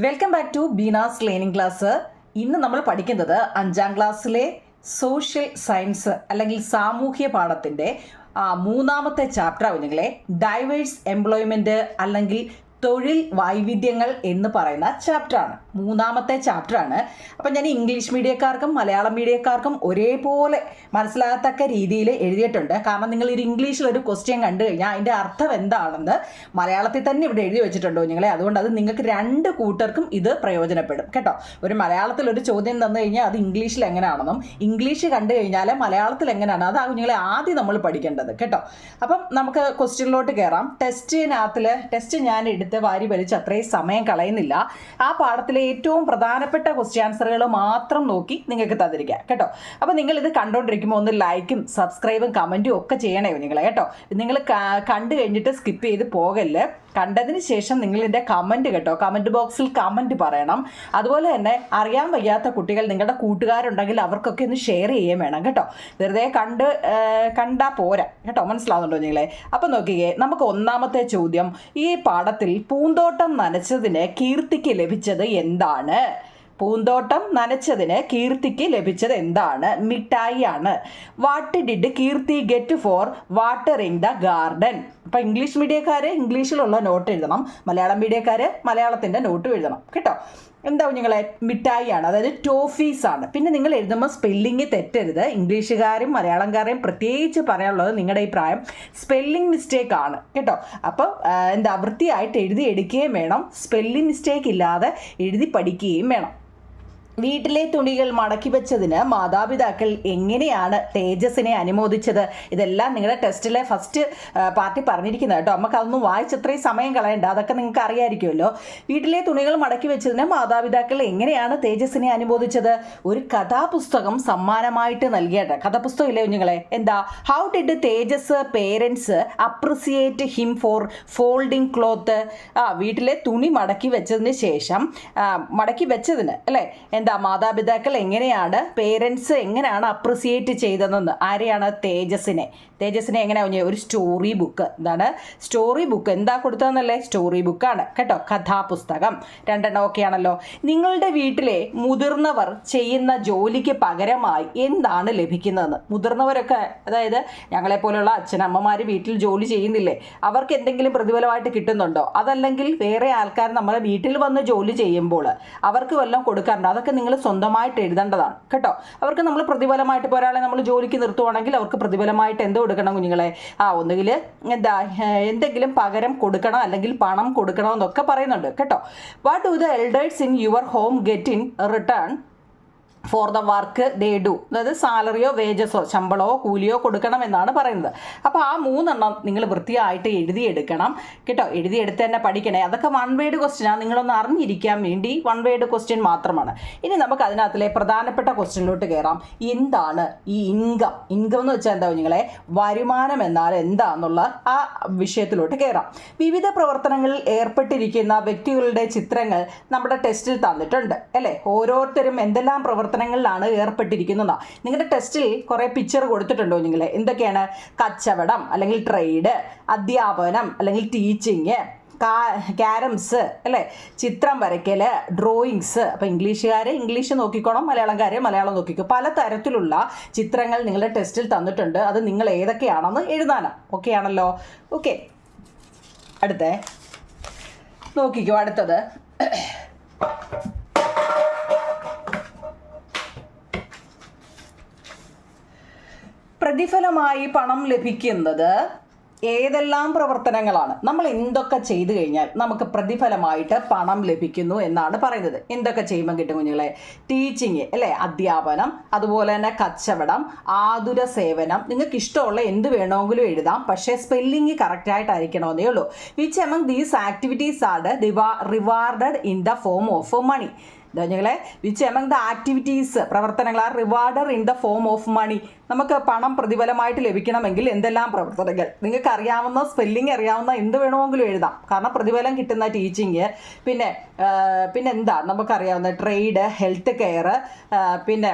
Welcome back to Beena's learning class. ഇന്ന് നമ്മൾ പഠിക്കുന്നത് 5ാം ക്ലാസ്സിലെ സോഷ്യൽ സയൻസ് അല്ലെങ്കിൽ സാമൂഹ്യ പാഠത്തിൻ്റെ മൂന്നാമത്തെ ചാപ്റ്റർ കുഞ്ഞുങ്ങളെ, ഡൈവേഴ്സ് എംപ്ലോയ്മെൻറ്റ് അല്ലെങ്കിൽ തൊഴിൽ വൈവിധ്യങ്ങൾ എന്ന് പറയുന്ന ചാപ്റ്ററാണ്. മൂന്നാമത്തെ ചാപ്റ്ററാണ്. അപ്പം ഞാൻ ഇംഗ്ലീഷ് മീഡിയക്കാർക്കും മലയാളം മീഡിയക്കാർക്കും ഒരേപോലെ മനസ്സിലാകത്തക്ക രീതിയിൽ എഴുതിയിട്ടുണ്ട്. കാരണം നിങ്ങൾ ഒരു ഇംഗ്ലീഷിലൊരു ക്വസ്റ്റ്യൻ കണ്ടു കഴിഞ്ഞാൽ അതിൻ്റെ അർത്ഥം എന്താണെന്ന് മലയാളത്തിൽ തന്നെ ഇവിടെ എഴുതി വെച്ചിട്ടുണ്ടോ നിങ്ങളെ. അതുകൊണ്ട് അത് നിങ്ങൾക്ക് രണ്ട് കൂട്ടർക്കും ഇത് പ്രയോജനപ്പെടും കേട്ടോ. ഒരു മലയാളത്തിലൊരു ചോദ്യം തന്നു കഴിഞ്ഞാൽ അത് ഇംഗ്ലീഷിൽ എങ്ങനെയാണെന്നും ഇംഗ്ലീഷ് കണ്ടു കഴിഞ്ഞാൽ മലയാളത്തിൽ എങ്ങനെയാണ് അതാണ് നിങ്ങളെ ആദ്യം നമ്മൾ പഠിക്കേണ്ടത് കേട്ടോ. അപ്പം നമുക്ക് ക്വസ്റ്റ്യനിലോട്ട് കയറാം. ടെസ്റ്റ് ഞാൻ എടുത്ത് വാരി വലിച്ച് അത്രയും സമയം കളയുന്നില്ല. ആ പാഠത്തിലെ ഏറ്റവും പ്രധാനപ്പെട്ട ക്വസ്റ്റ്യൻ ആൻസറുകൾ മാത്രം നോക്കി നിങ്ങൾക്ക് തന്നിരിക്കാം കേട്ടോ. അപ്പോൾ നിങ്ങളിത് കണ്ടുകൊണ്ടിരിക്കുമ്പോൾ ഒന്ന് ലൈക്കും സബ്സ്ക്രൈബും കമൻറ്റും ഒക്കെ ചെയ്യണേ നിങ്ങളെ കേട്ടോ. നിങ്ങൾ കണ്ടു കഴിഞ്ഞിട്ട് സ്കിപ്പ് ചെയ്ത് പോകല്ലേ. കണ്ടതിന് ശേഷം നിങ്ങളിൻ്റെ കമൻറ്റ് കേട്ടോ, കമൻറ്റ് ബോക്സിൽ കമൻറ്റ് പറയണം. അതുപോലെ തന്നെ അറിയാൻ വയ്യാത്ത കുട്ടികൾ നിങ്ങളുടെ കൂട്ടുകാരുണ്ടെങ്കിൽ അവർക്കൊക്കെ ഒന്ന് ഷെയർ ചെയ്യുകയും വേണം കേട്ടോ. വെറുതെ കണ്ടാൽ പോരാ കേട്ടോ. മനസ്സിലാവുന്നുണ്ടോ നിങ്ങളെ? അപ്പം നോക്കിക്കേ, നമുക്ക് ഒന്നാമത്തെ ചോദ്യം. ഈ പാഠത്തിൽ പൂന്തോട്ടം നനച്ചതിന് കീർത്തിക്ക് ലഭിച്ചത് എന്താണ്? പൂന്തോട്ടം നനച്ചതിന് കീർത്തിക്ക് ലഭിച്ചത് എന്താണ്? മിഠായിയാണ്. What did Keerthi get for watering the garden? അപ്പം ഇംഗ്ലീഷ് മീഡിയക്കാർ ഇംഗ്ലീഷിലുള്ള നോട്ട് എഴുതണം, മലയാളം മീഡിയക്കാർ മലയാളത്തിൻ്റെ നോട്ട് എഴുതണം കേട്ടോ. എന്താ നിങ്ങളെ? മിഠായിയാണ്, അതായത് ടോഫീസ് ആണ്. പിന്നെ നിങ്ങൾ എഴുതുമ്പോൾ സ്പെല്ലിങ് തെറ്റരുത്. ഇംഗ്ലീഷുകാരും മലയാളംകാരെയും പ്രത്യേകിച്ച് പറയാനുള്ളത് നിങ്ങളുടെ ഈ പ്രായം സ്പെല്ലിംഗ് മിസ്റ്റേക്ക് ആണ് കേട്ടോ. അപ്പോൾ വൃത്തിയായിട്ട് എഴുതി എടുക്കുകയും വേണം, സ്പെല്ലിംഗ് മിസ്റ്റേക്ക് ഇല്ലാതെ എഴുതി പഠിക്കുകയും വേണം. വീട്ടിലെ തുണികൾ മടക്കി വെച്ചതിന് മാതാപിതാക്കൾ എങ്ങനെയാണ് തേജസ്സിനെ അനുമോദിച്ചത്? ഇതെല്ലാം നിങ്ങളുടെ ടെസ്റ്റിലെ ഫസ്റ്റ് പാർട്ടി പറഞ്ഞിരിക്കുന്നത് കേട്ടോ. നമുക്ക് അതൊന്നും വായിച്ചത്രയും സമയം കളയണ്ട, അതൊക്കെ നിങ്ങൾക്ക് അറിയാമായിരിക്കുമല്ലോ. വീട്ടിലെ തുണികൾ മടക്കി വെച്ചതിന് മാതാപിതാക്കൾ എങ്ങനെയാണ് തേജസ്സിനെ അനുമോദിച്ചത്? ഒരു കഥാപുസ്തകം സമ്മാനമായിട്ട് നൽകിയിട്ട്. കഥാപുസ്തകം ഇല്ലേ കുഞ്ഞുങ്ങളെ? എന്താ? How did Tejas parents appreciate him for folding cloth? വീട്ടിലെ തുണി മടക്കി വെച്ചതിന് ശേഷം മടക്കി വെച്ചതിന് അല്ലേ മാതാപിതാക്കൾ എങ്ങനെയാണ്, പേരൻസ് എങ്ങനെയാണ് അപ്രിസിയേറ്റ് ചെയ്തതെന്ന്. ആരെയാണ്? തേജസ്സിനെ എങ്ങനെയാ? ഒരു സ്റ്റോറി ബുക്ക്. എന്താണ് സ്റ്റോറി ബുക്ക്? എന്താ കൊടുത്തതെന്നല്ലേ? സ്റ്റോറി ബുക്കാണ് കേട്ടോ. കഥാപുസ്തകം. 2 ഒക്കെ ആണല്ലോ. നിങ്ങളുടെ വീട്ടിലെ മുതിർന്നവർ ചെയ്യുന്ന ജോലിക്ക് പകരമായി എന്താണ് ലഭിക്കുന്നതെന്ന്. മുതിർന്നവരൊക്കെ, അതായത് ഞങ്ങളെപ്പോലെയുള്ള അച്ഛനമ്മമാർ വീട്ടിൽ ജോലി ചെയ്യുന്നില്ലേ, അവർക്ക് എന്തെങ്കിലും പ്രതിഫലമായിട്ട് കിട്ടുന്നുണ്ടോ? അതല്ലെങ്കിൽ വേറെ ആൾക്കാർ നമ്മളെ വീട്ടിൽ വന്ന് ജോലി ചെയ്യുമ്പോൾ അവർക്ക് വല്ലതും കൊടുക്കാറുണ്ടോ? അതൊക്കെ നിങ്ങൾ സ്വന്തമായിട്ട് എഴുതേണ്ടതാണ് കേട്ടോ. അവർക്ക് നമ്മൾ പ്രതിഫലമായിട്ട്, ഇപ്പോൾ ഒരാളെ നമ്മൾ ജോലിക്ക് നിർത്തുവാണെങ്കിൽ അവർക്ക് പ്രതിഫലമായിട്ട് എന്ത് കൊടുക്കണം കുഞ്ഞുങ്ങളെ? ഒന്നുകിൽ എന്തെങ്കിലും പകരം കൊടുക്കണം, അല്ലെങ്കിൽ പണം കൊടുക്കണം എന്നൊക്കെ പറയുന്നുണ്ട് കേട്ടോ. What do the elders in your home get in return four the work they do? അതായത് സാലറിയോ വേജസോ ശമ്പളമോ കൂലിയോ കൊടുക്കണം എന്നാണ് പറയുന്നത്. അപ്പോൾ ആ 3 നിങ്ങൾ വൃത്തിയായിട്ട് എഴുതിയെടുക്കണം കേട്ടോ. എഴുതിയെടുത്ത് തന്നെ പഠിക്കണേ. അതൊക്കെ 1 വേർഡ് ക്വസ്റ്റ്യനാണ്, നിങ്ങളൊന്ന് അറിഞ്ഞിരിക്കാൻ വേണ്ടി 1 വേർഡ് ക്വസ്റ്റ്യൻ മാത്രമാണ്. ഇനി നമുക്ക് അതിനകത്തിലെ പ്രധാനപ്പെട്ട ക്വസ്റ്റ്യനിലോട്ട് കയറാം. എന്താണ് ഈ ഇൻകം എന്ന് വെച്ചാൽ എന്താ നിങ്ങളെ? വരുമാനം എന്നാൽ എന്താണെന്നുള്ള ആ വിഷയത്തിലോട്ട് കയറാം. വിവിധ പ്രവർത്തനങ്ങളിൽ ഏർപ്പെട്ടിരിക്കുന്ന വ്യക്തികളുടെ ചിത്രങ്ങൾ നമ്മുടെ ടെസ്റ്റിൽ തന്നിട്ടുണ്ട് അല്ലേ. ഓരോരുത്തരും എന്തെല്ലാം പ്രവർത്തനങ്ങളിലാണ് ഏർപ്പെട്ടിരിക്കുന്നത്. നിങ്ങളുടെ ടെസ്റ്റിൽ കുറേ പിക്ചർ കൊടുത്തിട്ടുണ്ടോ നിങ്ങളെ? എന്തൊക്കെയാണ്? കച്ചവടം അല്ലെങ്കിൽ ട്രേഡ്, അധ്യാപനം അല്ലെങ്കിൽ ടീച്ചിങ്, ക്യാരംസ് അല്ലേ, ചിത്രം വരയ്ക്കൽ, ഡ്രോയിങ്സ്. അപ്പോൾ ഇംഗ്ലീഷുകാർ ഇംഗ്ലീഷ് നോക്കിക്കോണം, മലയാളംകാർ മലയാളം നോക്കിക്കോ. പല തരത്തിലുള്ള ചിത്രങ്ങൾ നിങ്ങളുടെ ടെസ്റ്റിൽ തന്നിട്ടുണ്ട്. അത് നിങ്ങൾ ഏതൊക്കെയാണെന്ന് എഴുതാനാണ്. ഓക്കെ ആണല്ലോ? ഓക്കെ, അടുത്തേ നോക്കിക്കോ. അടുത്തത് പ്രതിഫലമായി പണം ലഭിക്കുന്നത് ഏതെല്ലാം പ്രവർത്തനങ്ങളാണ്? നമ്മൾ എന്തൊക്കെ ചെയ്തു കഴിഞ്ഞാൽ നമുക്ക് പ്രതിഫലമായിട്ട് പണം ലഭിക്കുന്നു എന്നാണ് പറയുന്നത്. എന്തൊക്കെ ചെയ്യുമ്പോൾ കിട്ടും കുഞ്ഞുങ്ങളെ? ടീച്ചിങ് അല്ലേ, അധ്യാപനം, അതുപോലെ തന്നെ കച്ചവടം, ആതുര സേവനം. നിങ്ങൾക്ക് ഇഷ്ടമുള്ള എന്ത് വേണമെങ്കിലും എഴുതാം, പക്ഷേ സ്പെല്ലിങ് കറക്റ്റായിട്ടായിരിക്കണമെന്നേ ഉള്ളൂ. Which among these activities are rewarded in the form of money? ഞങ്ങളെ വിച്ച് എമംഗ് ദ ആക്ടിവിറ്റീസ്, പ്രവർത്തനങ്ങൾ are rewarded in the form of money. നമുക്ക് പണം പ്രതിഫലമായിട്ട് ലഭിക്കണമെങ്കിൽ എന്തെല്ലാം പ്രവർത്തനങ്ങൾ? നിങ്ങൾക്ക് അറിയാവുന്ന, സ്പെല്ലിംഗ് അറിയാവുന്ന എന്ത് വേണമെങ്കിലും എഴുതാം, കാരണം പ്രതിഫലം കിട്ടുന്ന ടീച്ചിങ്. പിന്നെ എന്താ നമുക്കറിയാവുന്ന ട്രേഡ്, ഹെൽത്ത് കെയർ, പിന്നെ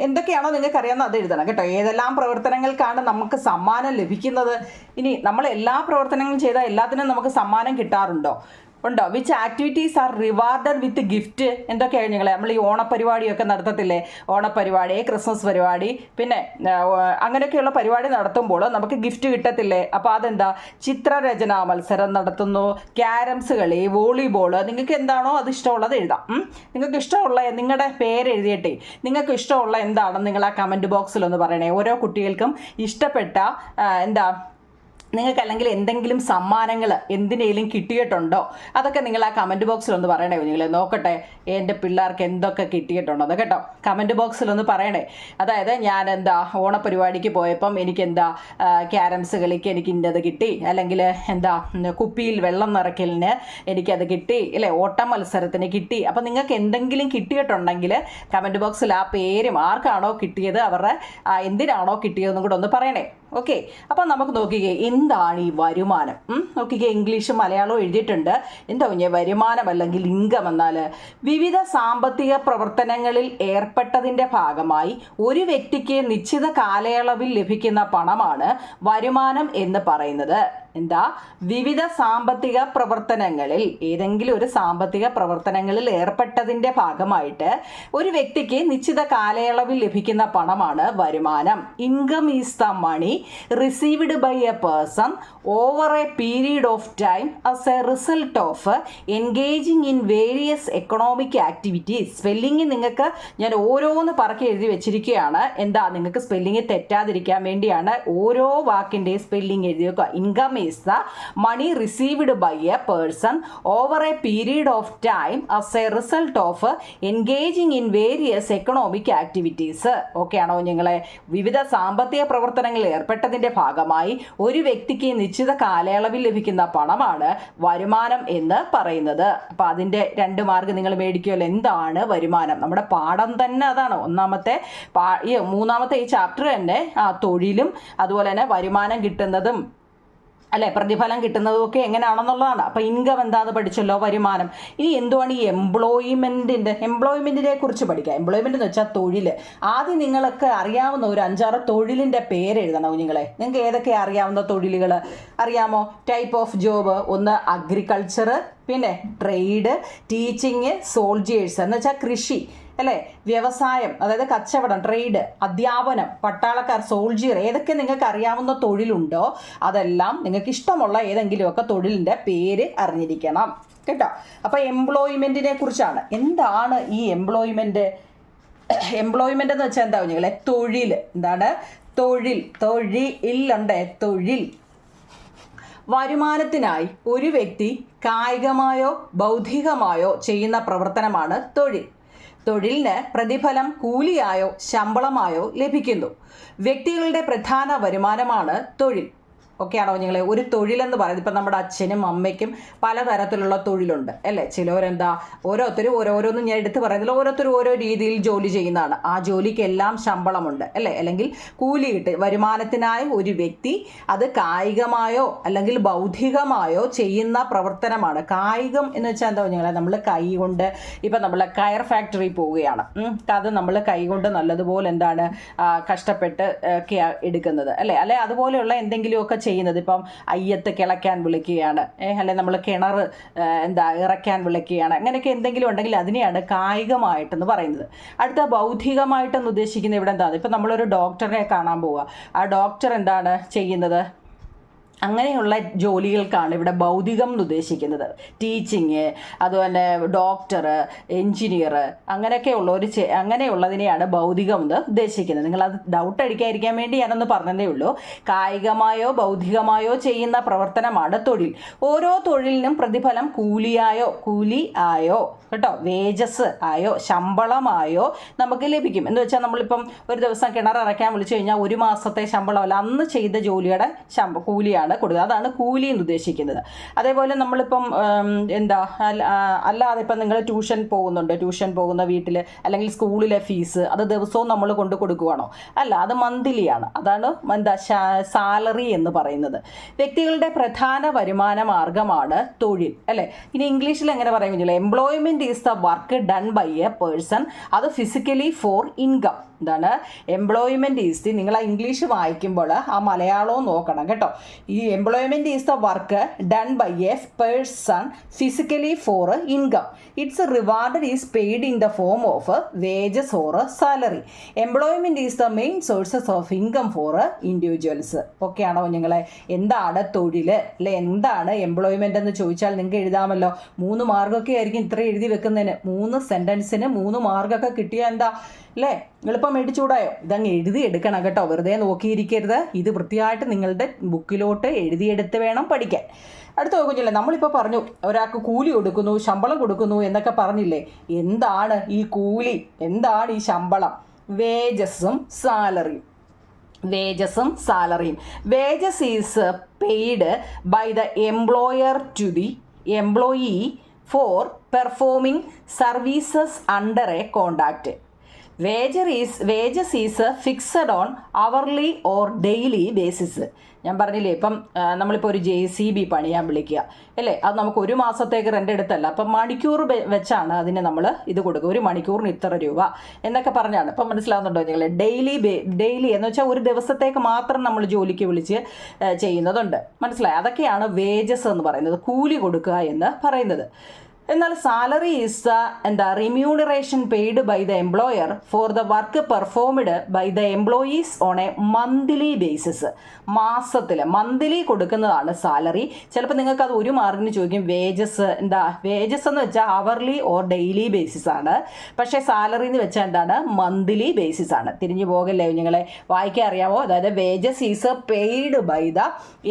എന്തൊക്കെയാണോ നിങ്ങൾക്ക് അറിയാവുന്ന അത് എഴുതണം കേട്ടോ. ഏതെല്ലാം പ്രവർത്തനങ്ങൾക്കാണ് നമുക്ക് സമ്മാനം ലഭിക്കുന്നത്? ഇനി നമ്മൾ എല്ലാ പ്രവർത്തനങ്ങളും ചെയ്താൽ എല്ലാത്തിനും നമുക്ക് സമ്മാനം കിട്ടാറുണ്ടോ? ഉണ്ടോ? Which activities are rewarded with gift? എന്തൊക്കെയാണ് ഞങ്ങൾ നമ്മൾ ഈ ഓണപ്പരിപാടിയൊക്കെ നടത്തത്തില്ലേ? ഓണപ്പരിപാടി, ക്രിസ്മസ് പരിപാടി, പിന്നെ അങ്ങനെയൊക്കെയുള്ള പരിപാടി നടത്തുമ്പോൾ നമുക്ക് ഗിഫ്റ്റ് കിട്ടത്തില്ലേ? അപ്പോൾ അതെന്താ? ചിത്രരചനാ മത്സരം നടത്തുന്നു, ക്യാരംസ് കളി, വോളിബോൾ. നിങ്ങൾക്ക് എന്താണോ അത് ഇഷ്ടമുള്ളത് എഴുതാം. നിങ്ങൾക്ക് ഇഷ്ടമുള്ള നിങ്ങളുടെ പേര് എഴുതിയിട്ടേ നിങ്ങൾക്ക് ഇഷ്ടമുള്ള എന്താണെന്ന് നിങ്ങൾ ആ കമൻറ്റ് ബോക്സിലൊന്ന് പറയണേ. ഓരോ കുട്ടികൾക്കും ഇഷ്ടപ്പെട്ട എന്താ നിങ്ങൾക്ക് അല്ലെങ്കിൽ എന്തെങ്കിലും സമ്മാനങ്ങൾ എന്തിനേലും കിട്ടിയിട്ടുണ്ടോ അതൊക്കെ നിങ്ങൾ ആ കമൻറ്റ് ബോക്സിലൊന്ന് പറയണേ. നിങ്ങൾ നോക്കട്ടെ എൻ്റെ പിള്ളേർക്ക് എന്തൊക്കെ കിട്ടിയിട്ടുണ്ടോ അത് കേട്ടോ. കമൻറ്റ് ബോക്സിലൊന്ന് പറയണേ. അതായത് ഞാൻ എന്താ ഓണപ്പരിപാടിക്ക് പോയപ്പം എനിക്ക് എന്താ ക്യാരംസ് കളിക്ക് എനിക്ക് ഇന്നത് കിട്ടി, അല്ലെങ്കിൽ എന്താ കുപ്പിയിൽ വെള്ളം നിറയ്ക്കലിന് എനിക്കത് കിട്ടി, അല്ലേ, ഓട്ട മത്സരത്തിന് കിട്ടി. അപ്പം നിങ്ങൾക്ക് എന്തെങ്കിലും കിട്ടിയിട്ടുണ്ടെങ്കിൽ കമൻറ്റ് ബോക്സിൽ ആ പേരും ആർക്കാണോ കിട്ടിയത് അവരുടെ എന്തിനാണോ കിട്ടിയതെന്നും കൂടെ ഒന്ന് പറയണേ. ഓക്കെ, അപ്പം നമുക്ക് നോക്കിക്കേ എന്താണ് ഈ വരുമാനം. നോക്കിക്കേ ഇംഗ്ലീഷും മലയാളവും എഴുതിയിട്ടുണ്ട്. എന്താ കുഞ്ഞെ വരുമാനം അല്ലെങ്കിൽ ഇൻകം എന്നാൽ? വിവിധ സാമ്പത്തിക പ്രവർത്തനങ്ങളിൽ ഏർപ്പെട്ടതിൻ്റെ ഭാഗമായി ഒരു വ്യക്തിക്ക് നിശ്ചിത കാലയളവിൽ ലഭിക്കുന്ന പണമാണ് വരുമാനം എന്ന് പറയുന്നത്. എന്താ? വിവിധ സാമ്പത്തിക പ്രവർത്തനങ്ങളിൽ ഏതെങ്കിലും ഒരു സാമ്പത്തിക പ്രവർത്തനങ്ങളിൽ ഏർപ്പെട്ടതിൻ്റെ ഭാഗമായിട്ട് ഒരു വ്യക്തിക്ക് നിശ്ചിത കാലയളവിൽ ലഭിക്കുന്ന പണമാണ് വരുമാനം. Income is the money received by a person over a period of time as a result of engaging in various economic activities. Spelling നിങ്ങൾക്ക് ഞാൻ ഓരോന്ന് പറക്കി എഴുതി വെച്ചിരിക്കുകയാണ്. എന്താ? നിങ്ങൾക്ക് സ്പെല്ലിങ് തെറ്റാതിരിക്കാൻ വേണ്ടിയാണ് ഓരോ വാക്കിൻ്റെയും സ്പെല്ലിങ് എഴുതി വെക്കുക. Income is the money received by a person over a period of time as a result of engaging in various economic activities. Okay ആണോ നിങ്ങളെ? വിവിധ സാമ്പത്തിക പ്രവർത്തനങ്ങളിൽ ഏർപ്പെട്ടതിൻ്റെ ഭാഗമായി ഒരു വ്യക്തിക്ക് നിശ്ചിത കാലയളവിൽ ലഭിക്കുന്ന പണമാണ് വരുമാനം എന്ന് പറയുന്നത്. അപ്പം അതിൻ്റെ 2 മാർക്ക് നിങ്ങൾ മേടിക്കുമല്ലോ. എന്താണ് വരുമാനം? നമ്മുടെ പാഠം തന്നെ അതാണ്. മൂന്നാമത്തെ ഈ ചാപ്റ്റർ തന്നെ തൊഴിലും അതുപോലെ തന്നെ വരുമാനം കിട്ടുന്നതും അല്ലെ പ്രതിഫലം കിട്ടുന്നതും ഒക്കെ എങ്ങനെയാണെന്നുള്ളതാണ്. അപ്പം ഇൻകം എന്താണെന്ന് പഠിച്ചല്ലോ, വരുമാനം. ഇനി എന്തുവാണ് ഈ എംപ്ലോയ്മെൻറ്റിനെ കുറിച്ച് പഠിക്കുക. എംപ്ലോയ്മെൻ്റ് എന്ന് വെച്ചാൽ തൊഴിൽ. ആദ്യം നിങ്ങൾക്ക് അറിയാവുന്ന ഒരു 5-6 തൊഴിലിൻ്റെ പേര് എഴുതണം കുഞ്ഞുങ്ങളെ. നിങ്ങൾക്ക് ഏതൊക്കെയാണ് അറിയാവുന്ന തൊഴിലുകൾ അറിയാമോ? ടൈപ്പ് ഓഫ് ജോബ് ഒന്ന് അഗ്രികൾച്ചർ, പിന്നെ ട്രേഡ്, ടീച്ചിങ്, സോൾജിയേഴ്സ് എന്ന് വെച്ചാൽ കൃഷി, അല്ലേ, വ്യവസായം അതായത് കച്ചവടം, ട്രേഡ്, അധ്യാപനം, പട്ടാളക്കാർ, സോൾജിയർ. ഏതൊക്കെ നിങ്ങൾക്ക് അറിയാവുന്ന തൊഴിലുണ്ടോ അതെല്ലാം നിങ്ങൾക്ക് ഇഷ്ടമുള്ള ഏതെങ്കിലുമൊക്കെ തൊഴിലിൻ്റെ പേര് അറിഞ്ഞിരിക്കണം കേട്ടോ. അപ്പോൾ എംപ്ലോയ്മെൻറ്റിനെ കുറിച്ചാണ്. എന്താണ് ഈ എംപ്ലോയ്മെൻറ്റ് എന്ന് വെച്ചാൽ എന്താ കുഞ്ഞുങ്ങളെ? തൊഴിൽ. എന്താണ്? തൊഴിലുണ്ടേ, തൊഴിൽ. വരുമാനത്തിനായി ഒരു വ്യക്തി കായികമായോ ബൗദ്ധികമായോ ചെയ്യുന്ന പ്രവർത്തനമാണ് തൊഴിൽ. തൊഴിലിന് പ്രതിഫലം കൂലിയായോ ശമ്പളമായോ ലഭിക്കുന്നു. വ്യക്തികളുടെ പ്രധാന വരുമാനമാണ് തൊഴിൽ. ഓക്കെ ആണോ നിങ്ങളെ? ഒരു തൊഴിലെന്ന് പറയുന്നത് ഇപ്പം നമ്മുടെ അച്ഛനും അമ്മയ്ക്കും പലതരത്തിലുള്ള തൊഴിലുണ്ട് അല്ലേ. ചിലവരെന്താ ഓരോന്നും ഞാൻ എടുത്ത് പറയുന്നില്ല, ഓരോരുത്തരും ഓരോ രീതിയിൽ ജോലി ചെയ്യുന്നതാണ്. ആ ജോലിക്കെല്ലാം ശമ്പളമുണ്ട് അല്ലേ, അല്ലെങ്കിൽ കൂലി കിട്ടും. വരുമാനത്തിനായി ഒരു വ്യക്തി അത് കായികമായോ അല്ലെങ്കിൽ ബൗദ്ധികമായോ ചെയ്യുന്ന പ്രവർത്തനമാണ്. കായികം എന്ന് വെച്ചാൽ എന്താ നിങ്ങളെ? നമ്മൾ കൈ കൊണ്ട് ഇപ്പം നമ്മൾ കയർ ഫാക്ടറി പോവുകയാണ്. അത് നമ്മൾ കൈ കൊണ്ട് നല്ലതുപോലെ എന്താണ് കഷ്ടപ്പെട്ട് ഒക്കെ എടുക്കുന്നത് അല്ലേ അതുപോലെയുള്ള എന്തെങ്കിലുമൊക്കെ ചെയ്യുന്നത്. ഇപ്പം അയ്യത്ത് കിളയ്ക്കാൻ വിളിക്കുകയാണ്, അല്ലെ നമ്മൾ കിണർ ഇറക്കാൻ വിളിക്കുകയാണ്. അങ്ങനെയൊക്കെ എന്തെങ്കിലും ഉണ്ടെങ്കിൽ അതിനെയാണ് കായികമായിട്ടെന്ന് പറയുന്നത്. അടുത്ത ബൗദ്ധികമായിട്ടെന്ന് ഉദ്ദേശിക്കുന്നത് ഇവിടെ എന്താണ്? ഇപ്പം നമ്മളൊരു ഡോക്ടറെ കാണാൻ പോവുക. ആ ഡോക്ടർ എന്താണ് ചെയ്യുന്നത്? അങ്ങനെയുള്ള ജോലികൾക്കാണ് ഇവിടെ ഭൗതികം എന്ന് ഉദ്ദേശിക്കുന്നത്. ടീച്ചിങ്, അതുപോലെ ഡോക്ടർ, എൻജിനീയർ, അങ്ങനെയുള്ളതിനെയാണ് ഭൗതികം എന്ന് ഉദ്ദേശിക്കുന്നത്. നിങ്ങളത് ഡൗട്ട് അടിക്കാതിരിക്കാൻ വേണ്ടി ഞാനൊന്ന് പറഞ്ഞതേ ഉള്ളൂ. കായികമായോ ബൗദ്ധികമായോ ചെയ്യുന്ന പ്രവർത്തനമാണ് തൊഴിൽ. ഓരോ തൊഴിലിനും പ്രതിഫലം കൂലി ആയോ കേട്ടോ, വേജസ് ആയോ ശമ്പളമായോ നമുക്ക് ലഭിക്കും. എന്ന് വെച്ചാൽ നമ്മളിപ്പം ഒരു ദിവസം കിണറിറക്കാൻ വിളിച്ചു കഴിഞ്ഞാൽ 1 മാസത്തെ ശമ്പളമല്ല, അന്ന് ചെയ്ത ജോലിയുടെ കൂലിയാണ് കൊടുക്കുക. അതാണ് കൂലി എന്ന് ഉദ്ദേശിക്കുന്നത്. അതേപോലെ നമ്മളിപ്പം അല്ലാതെ ഇപ്പം നിങ്ങൾ ട്യൂഷൻ പോകുന്ന വീട്ടിൽ അല്ലെങ്കിൽ സ്കൂളിലെ ഫീസ് അത് ദിവസവും നമ്മൾ കൊണ്ട് കൊടുക്കുകയാണോ? അല്ല, അത് മന്ത്ലിയാണ്. അതാണ് സാലറി എന്ന് പറയുന്നത്. വ്യക്തികളുടെ പ്രധാന വരുമാന മാർഗമാണ് തൊഴിൽ അല്ലേ. ഇനി ഇംഗ്ലീഷിൽ എങ്ങനെ പറയുന്നില്ല? Employment is the work done by a person, അത് ഫിസിക്കലി ഫോർ ഇൻകം. എന്താണ് എംപ്ലോയ്മെന്റ് ഈസ് നിങ്ങൾ ആ ഇംഗ്ലീഷ് വായിക്കുമ്പോൾ ആ മലയാളവും നോക്കണം കേട്ടോ. ഈ employment is the work done by a person physically for income. Its reward is paid in the form of wages or salary. Employment is the main sources of income for individuals. Okay ആണോ നിങ്ങളെ? എന്താണ് തൊഴിൽ അല്ലെ, എന്താണ് employment എന്ന് ചോദിച്ചാൽ നിങ്ങൾക്ക് എഴുതാമല്ലോ. 3 മാർക്കൊക്കെ ആയിരിക്കും ഇത്ര എഴുതി വെക്കുന്നതിന്. 3 സെൻറ്റൻസിന് 3 മാർക്കൊക്കെ കിട്ടിയാൽ എന്താ അല്ലേ, എളുപ്പം മേടിച്ചുകൂടായോ? ഇതങ്ങ് എഴുതി എടുക്കണം കേട്ടോ, വെറുതെ നോക്കിയിരിക്കരുത്. ഇത് വൃത്തിയായിട്ട് നിങ്ങളുടെ ബുക്കിലോട്ട് എഴുതിയെടുത്ത് വേണം പഠിക്കാൻ. അടുത്ത നോക്കുന്നില്ലേ, നമ്മളിപ്പോൾ പറഞ്ഞു ഒരാൾക്ക് കൂലി കൊടുക്കുന്നു, ശമ്പളം കൊടുക്കുന്നു എന്നൊക്കെ പറഞ്ഞില്ലേ. എന്താണ് ഈ കൂലി, എന്താണ് ഈ ശമ്പളം? വേജസും സാലറിയും. വേജസും സാലറിയും. Wages is paid by the employer to the employee for performing services under a contract. Wages is fixed on hourly or daily basis. ഞാൻ പറഞ്ഞില്ലേ, ഇപ്പം നമ്മളിപ്പോൾ ഒരു JCB പണിയാൻ വിളിക്കുക അല്ലേ, അത് നമുക്ക് 1 മാസത്തേക്ക് റെൻ്റ് എടുത്തല്ല, അപ്പം മണിക്കൂർ വെച്ചാണ് അതിന് നമ്മൾ ഇത് കൊടുക്കുക. 1 മണിക്കൂറിന് ഇത്ര രൂപ എന്നൊക്കെ പറഞ്ഞാണ്. ഇപ്പം മനസ്സിലാവുന്നുണ്ടോ നിങ്ങൾ? ഡെയിലി എന്ന് വെച്ചാൽ 1 ദിവസത്തേക്ക് മാത്രം നമ്മൾ ജോലിക്ക് വിളിച്ച് ചെയ്യുന്നതുണ്ട്. മനസ്സിലായി? അതൊക്കെയാണ് വേജസ് എന്ന് പറയുന്നത്, കൂലി കൊടുക്കുക എന്ന് പറയുന്നത്. എന്നാൽ salary is the remuneration paid by the employer for the work performed by the employees on a monthly basis. മാസത്തിൽ മന്ത്ലി കൊടുക്കുന്നതാണ് സാലറി. ചിലപ്പോൾ നിങ്ങൾക്ക് അത് 1 മാർക്കിന് ചോദിക്കും. വേജസ് വേജസ് എന്ന് വെച്ചാൽ അവർലി ഓർ ഡെയിലി ബേസിസ് ആണ്. പക്ഷേ സാലറി എന്ന് വെച്ചാൽ എന്താണ്? മന്ത്ലി ബേസിസ് ആണ്. തിരിഞ്ഞു പോകല്ലേ നിങ്ങളെ? വായിക്കാൻ അറിയാമോ? അതായത് wages is paid by the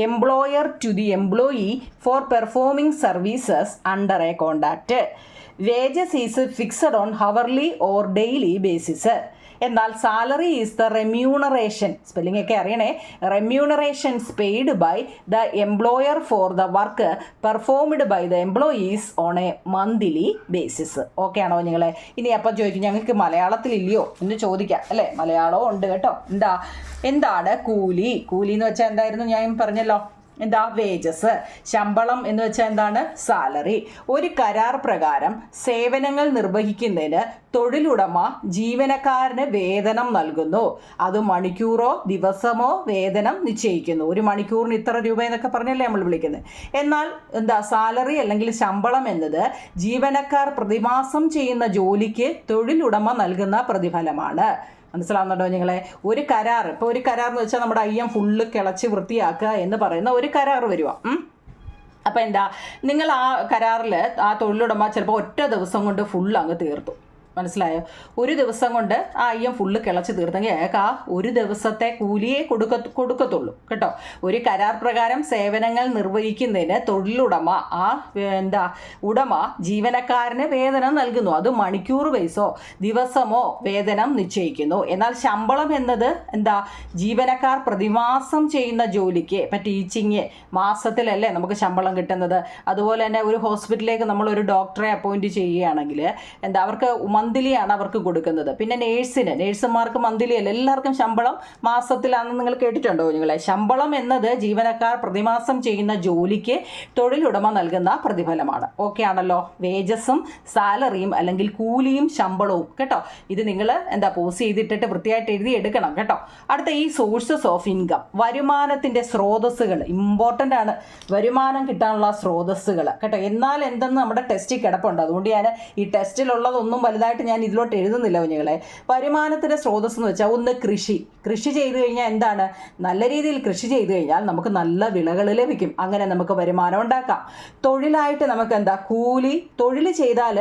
employer to the employee for performing services under a contract. Wages is fixed on hourly or daily basis. എന്നാൽ salary is the remuneration, spelling ഒക്കെ അറിയണേ, remunerations paid by the employer for the work performed by the employees on a monthly basis. Okay ആണോ നിങ്ങളെ? ഇനി അപ്പം ചോദിക്കും ഞങ്ങൾക്ക് മലയാളത്തിലില്ലയോ എന്ന് ചോദിക്കാം അല്ലേ? മലയാളവും ഉണ്ട് കേട്ടോ. എന്താണ് കൂലി? കൂലി എന്ന് വെച്ചാൽ എന്തായിരുന്നു? ഞാൻ പറഞ്ഞല്ലോ, എന്താ? വേജസ്. ശമ്പളം എന്ന് വെച്ചാൽ എന്താണ്? സാലറി. ഒരു കരാർ പ്രകാരം സേവനങ്ങൾ നിർവഹിക്കുന്നതിന് തൊഴിലുടമ ജീവനക്കാരന് വേതനം നൽകുന്നു. അത് മണിക്കൂറോ ദിവസമോ വേതനം നിശ്ചയിക്കുന്നു. 1 മണിക്കൂറിന് ഇത്ര രൂപ എന്നൊക്കെ പറഞ്ഞല്ലേ നമ്മൾ വിളിക്കുന്നത്. എന്നാൽ സാലറി അല്ലെങ്കിൽ ശമ്പളം എന്നത് ജീവനക്കാർ പ്രതിമാസം ചെയ്യുന്ന ജോലിക്ക് തൊഴിലുടമ നൽകുന്ന പ്രതിഫലമാണ്. മനസ്സിലാവുന്നുണ്ടോ നിങ്ങളെ? ഒരു കരാർ, ഇപ്പോൾ ഒരു കരാർ എന്ന് വെച്ചാൽ നമ്മുടെ അയ്യം ഫുള്ള് കിളച്ച് വൃത്തിയാക്കുക എന്ന് പറയുന്ന ഒരു കരാർ വരുക. അപ്പോൾ നിങ്ങൾ ആ കരാറിൽ ആ തൊഴിലുടമ ചിലപ്പോൾ ഒറ്റ ദിവസം കൊണ്ട് ഫുൾ അങ്ങ് തീർത്തു. മനസ്സിലായോ? 1 ദിവസം കൊണ്ട് ആ അയ്യം ഫുള്ള് കിളച്ച് തീർത്തെങ്കിൽ അയാൾക്ക് ആ 1 ദിവസത്തെ കൂലിയെ കൊടുക്കത്തുള്ളൂ കേട്ടോ. ഒരു കരാർ പ്രകാരം സേവനങ്ങൾ നിർവഹിക്കുന്നതിന് തൊഴിലുടമ ഉടമ ജീവനക്കാരന് വേതനം നൽകുന്നു. അത് മണിക്കൂർ ബേസോ ദിവസമോ വേതനം നിശ്ചയിക്കുന്നു. എന്നാൽ ശമ്പളം എന്നത് ജീവനക്കാർ പ്രതിമാസം ചെയ്യുന്ന ജോലിക്ക്. ഇപ്പം ടീച്ചിങ് മാസത്തിലല്ലേ നമുക്ക് ശമ്പളം കിട്ടുന്നത്. അതുപോലെ തന്നെ ഒരു ഹോസ്പിറ്റലിലേക്ക് നമ്മളൊരു ഡോക്ടറെ അപ്പോയിൻറ്റ് ചെയ്യുകയാണെങ്കിൽ അവർക്ക് മന്ത്ലിയാണ് അവർക്ക് കൊടുക്കുന്നത്. പിന്നെ നേഴ്സുമാർക്ക് മന്ത്ലി അല്ല, എല്ലാവർക്കും ശമ്പളം മാസത്തിലാണെന്ന് നിങ്ങൾ കേട്ടിട്ടുണ്ടോ നിങ്ങളെ? ശമ്പളം എന്നത് ജീവനക്കാർ പ്രതിമാസം ചെയ്യുന്ന ജോലിക്ക് തൊഴിലുടമ നൽകുന്ന പ്രതിഫലമാണ്. ഓക്കെ ആണല്ലോ? വേജസും സാലറിയും അല്ലെങ്കിൽ കൂലിയും ശമ്പളവും കേട്ടോ. ഇത് നിങ്ങൾ പോസ് ചെയ്തിട്ടിട്ട് വൃത്തിയായിട്ട് എഴുതി എടുക്കണം കേട്ടോ. അടുത്ത ഈ സോഴ്സസ് ഓഫ് ഇൻകം, വരുമാനത്തിൻ്റെ സ്രോതസ്സുകൾ ഇമ്പോർട്ടൻ്റ് ആണ്. വരുമാനം കിട്ടാനുള്ള സ്രോതസ്സുകൾ കേട്ടോ. എന്നാൽ എന്തെന്ന് നമ്മുടെ ടെസ്റ്റിൽ കിടപ്പുണ്ട്. അതുകൊണ്ട് ഞാൻ ഈ ടെസ്റ്റിലുള്ളതൊന്നും വലുതായിട്ട് ഞാൻ ഇതിലോട്ട് എഴുതുന്നില്ല കുഞ്ഞുങ്ങളെ. വരുമാനത്തിൻ്റെ സ്രോതസ് എന്ന് വെച്ചാൽ ഒന്ന് കൃഷി ചെയ്ത് കഴിഞ്ഞാൽ എന്താണ്? നല്ല രീതിയിൽ കൃഷി ചെയ്ത് കഴിഞ്ഞാൽ നമുക്ക് നല്ല വിളകൾ ലഭിക്കും. അങ്ങനെ നമുക്ക് വരുമാനം ഉണ്ടാക്കാം. തൊഴിലായിട്ട് നമുക്ക് കൂലി തൊഴിൽ ചെയ്താൽ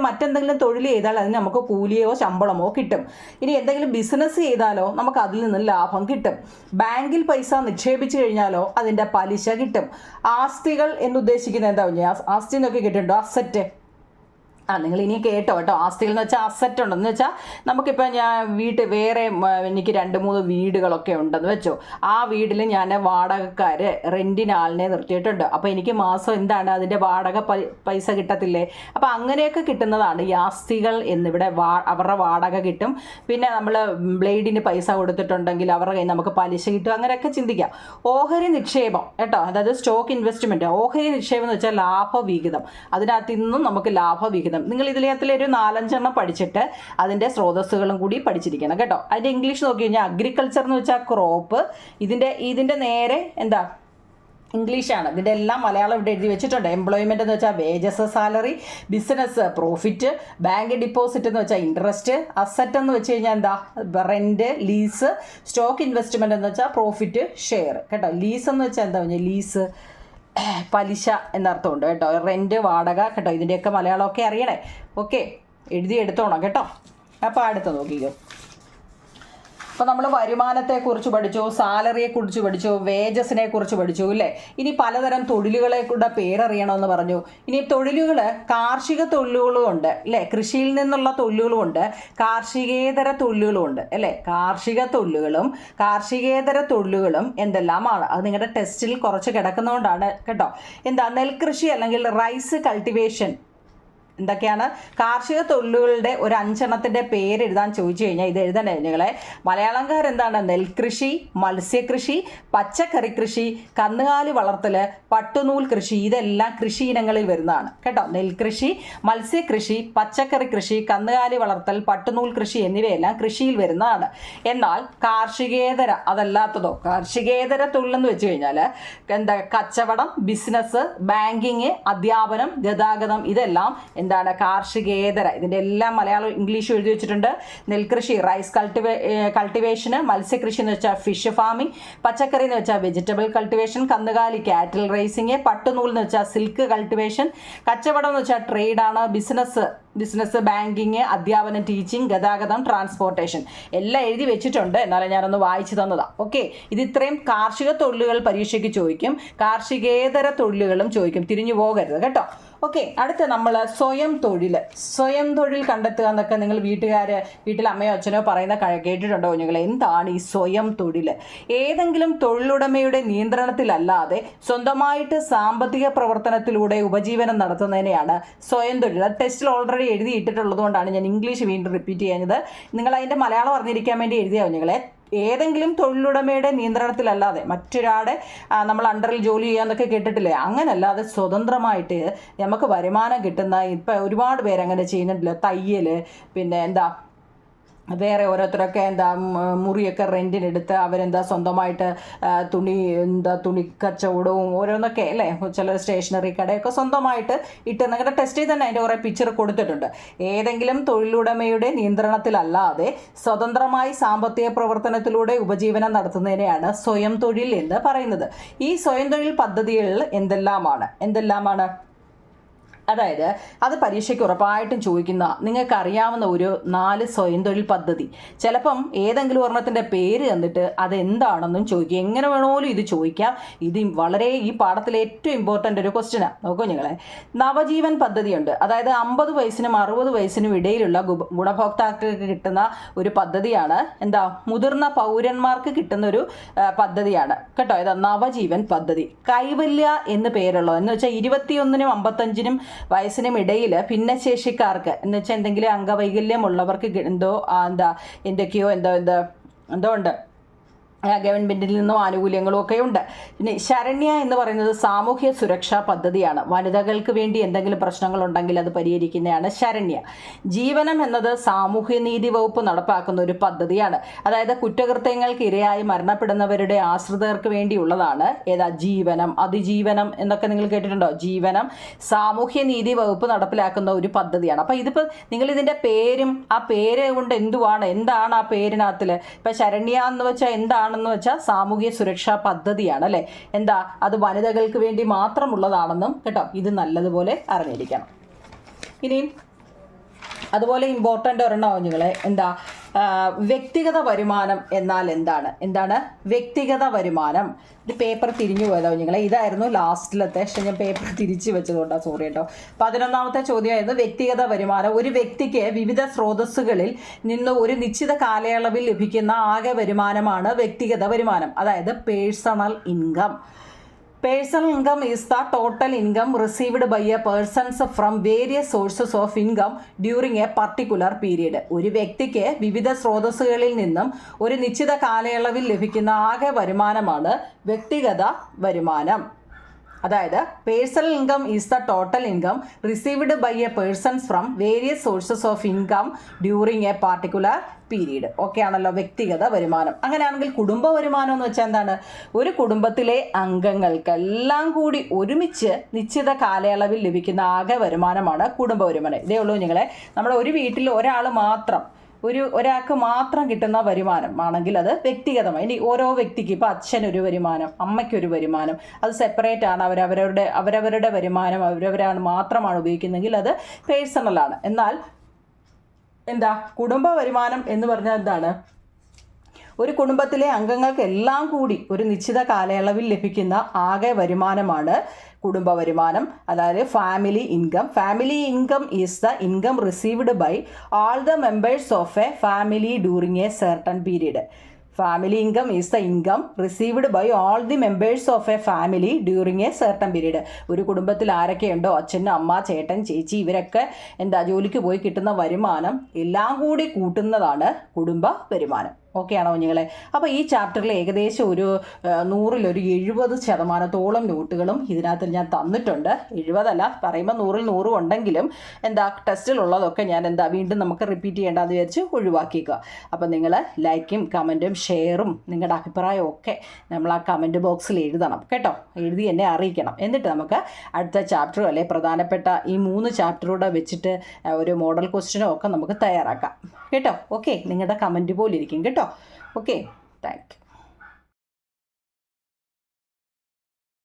മറ്റെന്തെങ്കിലും തൊഴിൽ ചെയ്താൽ അതിന് നമുക്ക് കൂലിയോ ശമ്പളമോ കിട്ടും. ഇനി എന്തെങ്കിലും ബിസിനസ് ചെയ്താലോ നമുക്ക് അതിൽ നിന്ന് ലാഭം കിട്ടും. ബാങ്കിൽ പൈസ നിക്ഷേപിച്ചു കഴിഞ്ഞാലോ അതിൻ്റെ പലിശ കിട്ടും. ആസ്തികൾ എന്നുദ്ദേശിക്കുന്നത് ആസ്തി എന്നൊക്കെ കേട്ടിട്ടുണ്ടോ? അസറ്റ്. നിങ്ങൾ ഇനി കേട്ടോ. ആസ്തികൾ എന്ന് വെച്ചാൽ അസറ്റ് ഉണ്ടെന്ന് വെച്ചാൽ നമുക്കിപ്പോൾ ഞാൻ എനിക്ക് 2-3 വീടുകളൊക്കെ ഉണ്ടെന്ന് വെച്ചോ. ആ വീട്ടിൽ ഞാൻ വാടകക്കാർ റെൻറ്റിന് ആളിനെ നിർത്തിയിട്ടുണ്ട്. അപ്പോൾ എനിക്ക് മാസം അതിൻ്റെ വാടക പൈസ കിട്ടത്തില്ലേ? അപ്പോൾ അങ്ങനെയൊക്കെ കിട്ടുന്നതാണ് ഈ ആസ്തികൾ എന്നിവിടെ. അവരുടെ വാടക കിട്ടും. പിന്നെ നമ്മൾ ബ്ലേഡിന് പൈസ കൊടുത്തിട്ടുണ്ടെങ്കിൽ അവരുടെ കയ്യിൽ നമുക്ക് പലിശ കിട്ടും. അങ്ങനെയൊക്കെ ചിന്തിക്കാം. ഓഹരി നിക്ഷേപം കേട്ടോ, അതായത് സ്റ്റോക്ക് ഇൻവെസ്റ്റ്മെൻറ്റ്. ഓഹരി നിക്ഷേപം എന്ന് വെച്ചാൽ ലാഭവിഹിതം. അതിനകത്ത് നിന്നും നമുക്ക് ലാഭവിഹിതം. നിങ്ങൾ ഇതിലൊരു 4-5 എണ്ണം പഠിച്ചിട്ട് അതിൻ്റെ സ്രോതസ്സുകളും കൂടി പഠിച്ചിരിക്കണം കേട്ടോ. അതിൻ്റെ ഇംഗ്ലീഷ് നോക്കി കഴിഞ്ഞാൽ അഗ്രികൾച്ചർ എന്ന് വെച്ചാൽ ക്രോപ്പ്. ഇതിൻ്റെ നേരെ ഇംഗ്ലീഷാണ്. ഇതിൻ്റെ എല്ലാം മലയാളം ഇവിടെ എഴുതി വെച്ചിട്ടുണ്ട്. എംപ്ലോയ്മെൻ്റ് എന്ന് വെച്ചാൽ wages, salary. Business, profit. Bank deposit എന്ന് വെച്ചാൽ ഇൻട്രസ്റ്റ്. അസറ്റ് എന്ന് വെച്ച് കഴിഞ്ഞാൽ എന്താ, റെൻറ്റ്, ലീസ്. സ്റ്റോക്ക് ഇൻവെസ്റ്റ്മെൻറ്റ് എന്ന് വെച്ചാൽ പ്രോഫിറ്റ്, ഷെയർ. കേട്ടോ, ലീസ് എന്ന് വെച്ചാൽ എന്താ പറഞ്ഞാൽ, ലീസ് പലിശ എന്നർത്ഥമുണ്ട് കേട്ടോ. റെൻറ്റ്, വാടക. കേട്ടോ, ഇതിൻ്റെയൊക്കെ മലയാളമൊക്കെ അറിയണേ. ഓക്കെ, എഴുതി എടുത്തോണം കേട്ടോ. അപ്പോൾ അടുത്ത് നോക്കിക്കോ. അപ്പോൾ നമ്മൾ വരുമാനത്തെക്കുറിച്ച് പഠിച്ചു, സാലറിയെക്കുറിച്ച് പഠിച്ചു, വേജസിനെ കുറിച്ച് പഠിച്ചു അല്ലേ. ഇനി പലതരം തൊഴിലുകളെ കൂടെ പേരറിയണമെന്ന് പറഞ്ഞു. ഇനി തൊഴിലുകൾ കാർഷിക തൊഴിലുകളും ഉണ്ട് അല്ലേ, കൃഷിയിൽ നിന്നുള്ള തൊഴിലുകളും ഉണ്ട്, കാർഷികേതര തൊഴിലുകളും ഉണ്ട് അല്ലേ. കാർഷിക തൊഴിലുകളും കാർഷികേതര തൊഴിലുകളും എന്തെല്ലാമാണ്, അത് നിങ്ങളുടെ ടെസ്റ്റിൽ കുറച്ച് കിടക്കുന്നതുകൊണ്ടാണ് കേട്ടോ. എന്താ, നെൽകൃഷി അല്ലെങ്കിൽ റൈസ് കൾട്ടിവേഷൻ. എന്തൊക്കെയാണ് കാർഷിക തൊഴിലുകളുടെ ഒരു 5 പേര് എഴുതാൻ ചോദിച്ചു കഴിഞ്ഞാൽ ഇത് എഴുതണേ നിങ്ങളെ. മലയാളംകാരെന്താണ്, നെൽകൃഷി, മത്സ്യകൃഷി, പച്ചക്കറി കൃഷി, കന്നുകാലി വളർത്തൽ, പട്ടുനൂൽ കൃഷി. ഇതെല്ലാം കൃഷി ഇനങ്ങളിൽ വരുന്നതാണ് കേട്ടോ. നെൽകൃഷി, മത്സ്യകൃഷി, പച്ചക്കറി കൃഷി, കന്നുകാലി വളർത്തൽ, പട്ടുനൂൽ കൃഷി എന്നിവയെല്ലാം കൃഷിയിൽ വരുന്നതാണ്. എന്നാൽ കാർഷികേതര അതല്ലാത്തതോ, കാർഷികേതര തൊഴിലെന്ന് വെച്ച് കഴിഞ്ഞാൽ എന്താ, കച്ചവടം, ബിസിനസ്, ബാങ്കിങ്, അധ്യാപനം, ഗതാഗതം. ഇതെല്ലാം എന്താണ്, കാർഷികേതര. ഇതിൻ്റെ എല്ലാം മലയാളം ഇംഗ്ലീഷ് എഴുതി വെച്ചിട്ടുണ്ട്. നെൽകൃഷി റൈസ് കൾട്ടിവേഷന്, മത്സ്യകൃഷി എന്ന് വെച്ചാൽ ഫിഷ് ഫാമിംഗ്, പച്ചക്കറി എന്ന് വെച്ചാൽ വെജിറ്റബിൾ കൾട്ടിവേഷൻ, കന്നുകാലി കാറ്റിൽ റേസിംഗ്, പട്ടുനൂൽ എന്ന് വെച്ചാൽ സിൽക്ക് കൾട്ടിവേഷൻ, കച്ചവടം എന്ന് വെച്ചാൽ ട്രേഡാണ്, ബിസിനസ് ബാങ്കിങ്, അധ്യാപനം ടീച്ചിങ്, ഗതാഗതം ട്രാൻസ്പോർട്ടേഷൻ. എല്ലാം എഴുതി വെച്ചിട്ടുണ്ട്, എന്നാലും ഞാനൊന്ന് വായിച്ചു തന്നതാണ്. ഓക്കെ, ഇത് ഇത്രയും കാർഷിക തൊഴിലുകൾ പരീക്ഷയ്ക്ക് ചോദിക്കും, കാർഷികേതര തൊഴിലുകളും ചോദിക്കും, തിരിഞ്ഞു പോകരുത് കേട്ടോ. ഓക്കെ, അടുത്ത നമ്മൾ സ്വയം തൊഴിൽ കണ്ടെത്തുക എന്നൊക്കെ നിങ്ങൾ വീട്ടിൽ അമ്മയോ അച്ഛനോ പറയുന്ന കേട്ടിട്ടുണ്ടോ നിങ്ങൾ? എന്താണ് ഈ സ്വയം തൊഴിൽ? ഏതെങ്കിലും തൊഴിലുടമയുടെ നിയന്ത്രണത്തിലല്ലാതെ സ്വന്തമായിട്ട് സാമ്പത്തിക പ്രവർത്തനത്തിലൂടെ ഉപജീവനം നടത്തുന്നതിനെയാണ് സ്വയം തൊഴിൽ. അത് ടെസ്റ്റിൽ ഓൾറെഡി എഴുതിയിട്ടിട്ടുള്ളത് കൊണ്ടാണ് ഞാൻ ഇംഗ്ലീഷ് വീണ്ടും റിപ്പീറ്റ് ചെയ്യുന്നത്. നിങ്ങൾ അതിൻ്റെ മലയാളം അറിഞ്ഞിരിക്കാൻ വേണ്ടി എഴുതിയാൽ നിങ്ങളെ. ഏതെങ്കിലും തൊഴിലുടമയുടെ നിയന്ത്രണത്തിലല്ലാതെ, മറ്റൊരാടെ നമ്മൾ അണ്ടറിൽ ജോലി ചെയ്യാന്നൊക്കെ കേട്ടിട്ടില്ലേ, അങ്ങനല്ലാതെ സ്വതന്ത്രമായിട്ട് നമുക്ക് വരുമാനം കിട്ടുന്ന, ഇപ്പം ഒരുപാട് പേരങ്ങനെ ചെയ്യുന്നുണ്ടല്ലോ. തയ്യൽ, പിന്നെ എന്താ വേറെ ഓരോരുത്തരൊക്കെ എന്താ മുറിയൊക്കെ റെൻറ്റിനെടുത്ത് അവരെന്താ സ്വന്തമായിട്ട് തുണിക്കച്ചവടവും ഓരോന്നൊക്കെ അല്ലേ, ചില സ്റ്റേഷനറി കടയൊക്കെ സ്വന്തമായിട്ട് ഇട്ട് നിങ്ങളുടെ ടെസ്റ്റിൽ തന്നെ അതിൻ്റെ കുറേ പിക്ചർ കൊടുത്തിട്ടുണ്ട്. ഏതെങ്കിലും തൊഴിലുടമയുടെ നിയന്ത്രണത്തിലല്ലാതെ സ്വതന്ത്രമായി സാമ്പത്തിക പ്രവർത്തനത്തിലൂടെ ഉപജീവനം നടത്തുന്നതിനെയാണ് സ്വയം തൊഴിൽ എന്ന് പറയുന്നത്. ഈ സ്വയം തൊഴിൽ പദ്ധതികൾ എന്തെല്ലാമാണ്? അതായത് അത് പരീക്ഷയ്ക്ക് ഉറപ്പായിട്ടും ചോദിക്കുന്ന, നിങ്ങൾക്കറിയാവുന്ന ഒരു 4 സ്വയം തൊഴിൽ പദ്ധതി. ചിലപ്പം ഏതെങ്കിലും ഒരെണ്ണത്തിൻ്റെ പേര് തന്നിട്ട് അതെന്താണെന്നും ചോദിക്കുക. എങ്ങനെ വേണമെങ്കിലും ഇത് ചോദിക്കാം. ഇത് വളരെ ഈ പാഠത്തിലെ ഏറ്റവും ഇമ്പോർട്ടൻ്റ് ഒരു ക്വസ്റ്റ്യനാണ്. നോക്കൂ നിങ്ങളെ. നവജീവൻ പദ്ധതിയുണ്ട്. അതായത് 50 വയസ്സിനും 60 വയസ്സിനും ഇടയിലുള്ള ഗുണഭോക്താക്കൾക്ക് കിട്ടുന്ന ഒരു പദ്ധതിയാണ്. എന്താ, മുതിർന്ന പൗരന്മാർക്ക് കിട്ടുന്ന ഒരു പദ്ധതിയാണ് കേട്ടോ. ഇത് നവജീവൻ പദ്ധതി. കൈവല്യ എന്ന് പേരുള്ളത് എന്ന് വെച്ചാൽ 21നും 55നും വയസ്സിനും ഇടയിൽ ഭിന്നശേഷിക്കാർക്ക് എന്ന് വെച്ചാൽ എന്തെങ്കിലും അംഗവൈകല്യമുള്ളവർക്ക് എന്തൊക്കെയോ ഉണ്ട്, ഗവൺമെൻറ്റിൽ നിന്നും ആനുകൂല്യങ്ങളും ഒക്കെ ഉണ്ട്. പിന്നെ ശരണ്യ എന്ന് പറയുന്നത് സാമൂഹ്യ സുരക്ഷാ പദ്ധതിയാണ്. വനിതകൾക്ക് വേണ്ടി എന്തെങ്കിലും പ്രശ്നങ്ങളുണ്ടെങ്കിൽ അത് പരിഹരിക്കുന്നതാണ് ശരണ്യ. ജീവനം എന്നത് സാമൂഹ്യനീതി വകുപ്പ് നടപ്പാക്കുന്ന ഒരു പദ്ധതിയാണ്. അതായത് കുറ്റകൃത്യങ്ങൾക്ക് ഇരയായി മരണപ്പെടുന്നവരുടെ ആശ്രിതർക്ക് വേണ്ടിയുള്ളതാണ്. ജീവനം, അതിജീവനം എന്നൊക്കെ നിങ്ങൾ കേട്ടിട്ടുണ്ടോ? ജീവനം സാമൂഹ്യനീതി വകുപ്പ് നടപ്പിലാക്കുന്ന ഒരു പദ്ധതിയാണ്. അപ്പോൾ ഇതിപ്പോൾ നിങ്ങളിതിൻ്റെ പേരും ആ പേര് കൊണ്ട് എന്താണ് ആ പേരിനകത്തിൽ ഇപ്പം ശരണ്യ എന്ന് വെച്ചാൽ എന്താണെന്ന് വെച്ചാൽ സാമൂഹ്യ സുരക്ഷാ പദ്ധതിയാണ് അല്ലേ. എന്താ, അത് വനിതകൾക്ക് വേണ്ടി മാത്രമുള്ളതാണെന്നും കേട്ടോ ഇത് നല്ലതുപോലെ അറിഞ്ഞിരിക്കണം. ഇനിയും അതുപോലെ ഇമ്പോർട്ടൻ്റ് ഒരെണ്ണമാവും നിങ്ങളെ. എന്താ, വ്യക്തിഗത വരുമാനം എന്നാൽ എന്താണ് വ്യക്തിഗത വരുമാനം? ഇത് പേപ്പർ തിരിഞ്ഞു പോയതാവും നിങ്ങളെ. ഇതായിരുന്നു ലാസ്റ്റിലത്തെ, പക്ഷെ ഞാൻ പേപ്പർ തിരിച്ചു വെച്ചതുകൊണ്ടാണ്, സോറി കേട്ടോ. 11ാമത്തെ ചോദ്യമായിരുന്നു വ്യക്തിഗത വരുമാനം. ഒരു വ്യക്തിക്ക് വിവിധ സ്രോതസ്സുകളിൽ നിന്ന് ഒരു നിശ്ചിത കാലയളവിൽ ലഭിക്കുന്ന ആകെ വരുമാനമാണ് വ്യക്തിഗത വരുമാനം. അതായത് personal income. Personal income is the total income received by a person from various sources of income during a particular period. ഒരു വ്യക്തിക്ക് വിവിധ സ്രോതസ്സുകളിൽ നിന്നും ഒരു നിശ്ചിത കാലയളവിൽ ലഭിക്കുന്ന ആകെ വരുമാനമാണ് വ്യക്തിഗത വരുമാനം. അതായത് personal income is the total income received by a persons from various sources of income during a particular period. Okay ആണല്ലോ, വ്യക്തിഗത വരുമാനം. അങ്ങനെയാണെങ്കിൽ കുടുംബ വരുമാനം എന്ന് വെച്ചാൽ എന്താണ്? ഒരു കുടുംബത്തിലെ അംഗങ്ങൾക്കെല്ലാം കൂടി ഒരുമിച്ച് നിശ്ചിത കാലയളവിൽ ലഭിക്കുന്ന ആകെ വരുമാനമാണ് കുടുംബ വരുമാനം. ഇതേ ഉള്ളൂ നിങ്ങളെ. നമ്മുടെ ഒരു വീട്ടിൽ ഒരാൾക്ക് മാത്രം കിട്ടുന്ന വരുമാനം ആണെങ്കിൽ അത് വ്യക്തിഗതമായി. ഇനി ഓരോ വ്യക്തിക്ക് ഇപ്പോൾ അച്ഛനൊരു വരുമാനം, അമ്മയ്ക്കൊരു വരുമാനം, അത് സെപ്പറേറ്റ് ആണ്. അവരവരുടെ വരുമാനം അവരവരാണ് മാത്രമാണ് ഉപയോഗിക്കുന്നതെങ്കിൽ അത് പേഴ്സണലാണ്. എന്നാൽ കുടുംബ വരുമാനം എന്ന് പറഞ്ഞാൽ എന്താണ്? ഒരു കുടുംബത്തിലെ അംഗങ്ങൾക്ക് എല്ലാം കൂടി ഒരു നിശ്ചിത കാലയളവിൽ ലഭിക്കുന്ന ആകെ വരുമാനമാണ് കുടുംബ വരുമാനം. അതായത് family income is the income received by all the members of a family during a certain period. Family income is the income received by all the members of a family during a certain period. ഒരു കുടുംബത്തിൽ ആരൊക്കെയുണ്ടോ, അച്ഛൻ, അമ്മ, ചേട്ടൻ, ചേച്ചി, ഇവരൊക്കെ ജോലിക്ക് പോയി കിട്ടുന്ന വരുമാനം എല്ലാം കൂടി കൂട്ടുന്നതാണ് കുടുംബ വരുമാനം. ഓക്കെ ആണോ കുഞ്ഞുങ്ങളെ? അപ്പോൾ ഈ ചാപ്റ്ററിൽ ഏകദേശം ഒരു 100-ൽ 70% നോട്ടുകളും ഇതിനകത്ത് ഞാൻ തന്നിട്ടുണ്ട്. 70 പറയുമ്പോൾ 100-ൽ 100 ഉണ്ടെങ്കിലും ടെസ്റ്റിലുള്ളതൊക്കെ ഞാൻ വീണ്ടും നമുക്ക് റിപ്പീറ്റ് ചെയ്യേണ്ടതെന്ന് വിചാരിച്ച് ഒഴിവാക്കിക്കുക. അപ്പോൾ നിങ്ങൾ ലൈക്കും കമൻറ്റും ഷെയറും നിങ്ങളുടെ അഭിപ്രായവും ഒക്കെ നമ്മൾ ആ കമൻറ്റ് ബോക്സിൽ എഴുതണം കേട്ടോ. എഴുതി എന്നെ അറിയിക്കണം. എന്നിട്ട് നമുക്ക് അടുത്ത ചാപ്റ്ററും അല്ലെ പ്രധാനപ്പെട്ട ഈ 3 ചാപ്റ്ററൂടെ വെച്ചിട്ട് ഒരു മോഡൽ ക്വസ്റ്റ്യനോ ഒക്കെ നമുക്ക് തയ്യാറാക്കാം കേട്ടോ. ഓക്കെ, നിങ്ങളുടെ കമൻറ്റ് പോലെ ഇരിക്കും കേട്ടോ. Okay, thank you.